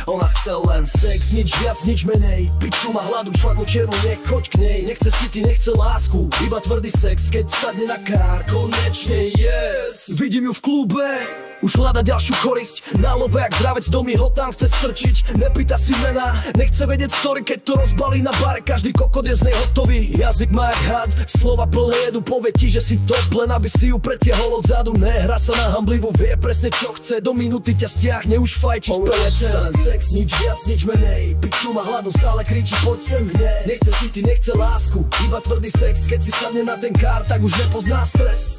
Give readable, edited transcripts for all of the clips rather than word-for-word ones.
Ona chce len sex, nič viac, nič menej. Piču má hladu, čvaku černu, nech choď k nej. Nechce city, nechce lásku, iba tvrdý sex. Keď sadne na kár, konečne yes. Vidím ju v klube, už hľada ďalšiu korisť. Na love jak dravec do mi ho tam chce strčiť. Nepýta si mená, nechce vedieť story. Keď to rozbalí na bare, každý kokot je z nej hotový. Jazyk má jak had, slova plné jedu. Povie ti, že si top, len aby si ju pretiahol odzadu. Nehra sa na hamblivu, vie presne čo chce. Do minúty ťa stiahne, už fajčiť pelece. Len sex, nič viac, nič menej. Piču má hladu, stále kričí, poď sem hneď. Nechce city, nechce lásku, iba tvrdý sex. Keď si sadne na ten kár, tak už nepozná stres.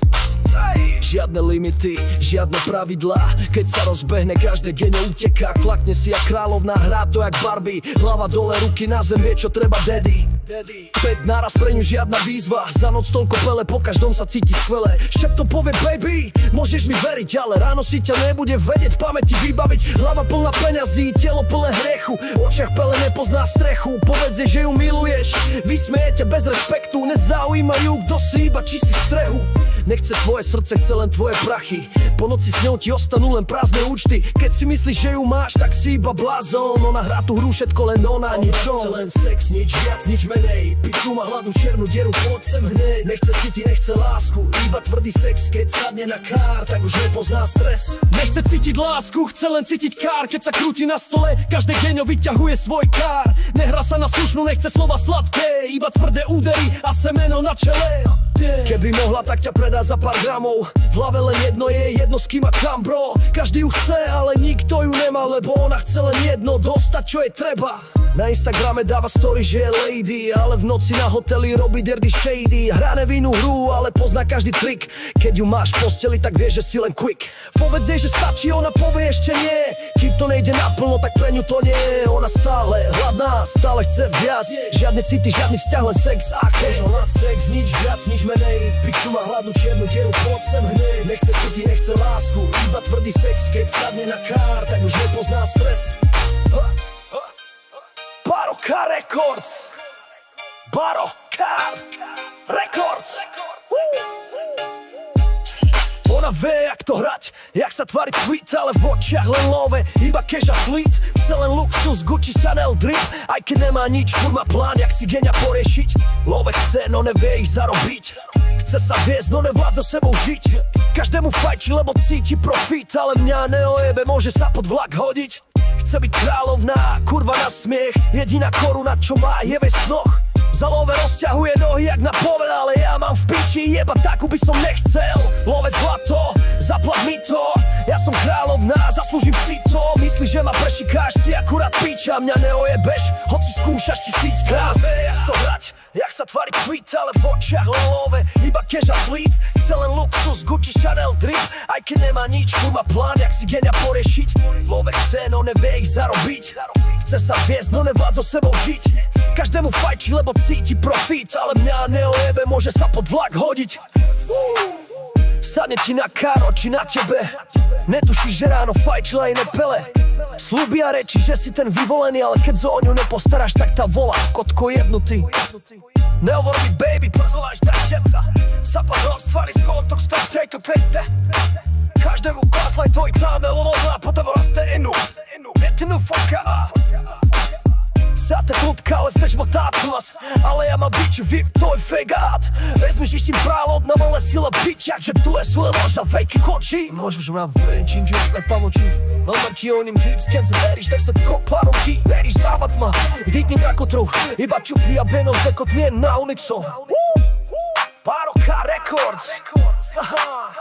Žiadne limity, žiadne pravidlá. Keď sa rozbehne, každé geno uteká. Klakne si jak kráľovná, hrá to jak Barbie. Hlava dole, ruky na zem, vie čo treba daddy. 5 naraz pre ňu žiadna výzva. Za noc toľko pele, po každom sa cíti skvele. Šeptom povie baby, môžeš mi veriť, ale ráno si ťa nebude vedieť v pamäti vybaviť. Hlava plná peňazí, telo plné hriechu. V očiach pele nepozná strechu. Povedz, že ju miluješ, vysmeje ťa bez rešpektu. Nezaujímajú, kto si, iba či si v strehu. Nechce tvoje srdce, chce len tvoje prachy. Po noci s ňou ti ostanú len prázdne účty. Keď si myslíš, že ju máš, tak si iba blázon. Ona hrá tú hru, všetko len ona, ničom. Chce len sex, nič viac, nič menej. Piču má hladnú černú dieru, poď sem hneď. Nechce cítiť, nechce lásku, iba tvrdý sex. Keď sadne na kár, tak už nepozná stres. Nechce cítiť lásku, chce len cítiť kár. Keď sa krúti na stole, každé geňo vyťahuje svoj kár. Nehrá sa na slušnú, nechce slova sladké, iba tvrdé údery a semeno na čele. Keby mohla, tak ťa predá za pár gramov. V hlave len jedno je, jedno s kým a kam, bro. Každý ju chce, ale nikto ju nemá, lebo ona chce len jedno, dostať čo jej treba. Na Instagrame dáva story, že je lady, ale v noci na hoteli robí dirty shady. Hrá nevinnú hru, ale pozná každý trik. Keď ju máš v posteli, tak vie, že si len quick. Povedz jej, že stačí, ona povie ešte nie. Kým to nejde naplno, tak pre ňu to nie je. Ona stále hladná, stále chce viac. Žiadne city, žiadny vzťah, len sex a cash. Ona sex, nič viac, nič menej. Piču má hladnú čiernu dieru, poď sem hneď. Nechce city, nechce lásku, iba tvrdý sex. Keď sadne na kár, tak už nepozná stres. Baroka Records. Baroka Records. Ona vie, jak to hrať, jak sa tváriť sweet, ale v očiach len love, iba cash a fleet. Chce len luxus, Gucci, Chanel, drip, aj keď nemá nič, furt má plán, jak si geňa poriešiť. Love chce, no nevie ich zarobiť. Chce sa viesť, no nevlád so sebou žiť. Každému fajči, lebo cíti profit, ale mňa neojebe, môže sa pod vlak hodiť. Chce byť kráľovná, kurva na smiech, jediná koruna, čo má, je ve snoch. Za love rozťahuje nohy jak na povel, ale ja mám v piči, jeba takú by som nechcel. Love zlato, zaplat mi to, ja som kráľovná, zaslúžim si to. Myslíš, že ma prešikáš, si akurát piča, mňa neojebeš, hoci skúšaš tisíckrát. Vie, jak to hrať, jak sa tváriť sweet, ale v očiach len love, iba cash a fleet. Chce len luxus, Gucci, Chanel, drip, aj keď nemá nič, furt má plán, jak si geňa poriešiť. Love chce, no nevie ich zarobiť. Chce sa viesť, no nevlád so sebou žiť. Každému fajči, lebo cíti profit, ale mňa neojebe, môže sa pod vlak hodiť. Sadne ti na káro, či na tebe. Netušíš, že ráno fajčila iné pele. Sľubia reči, že si ten vyvolený, ale keď sa o ňu nepostaráš, tak tá volá, kotko jebnutý. Nehovor mi baby, pozvoláš tak tebka. Zapad roz, tvári z kontok, stav tejto tejte. Každému kázlaj to i táne, lolová, potom raste inu. Netinu foka. Sáte klubka, ale steš motátumas. Ale ja mám biču, VIP, to je fegát. Vezmiš si právo, na malé sile biča, že tu je svoje loža, vejky koči. Môžeš mňa venčím, že jak pomočí. No mám ti oním žiť, s kem sa veríš, tak sa kopárom ti. Veríš dávat ma, vdýtni ako truh. Iba čupy a benov, vekot nie na ulicu. Baroka Records. Aha.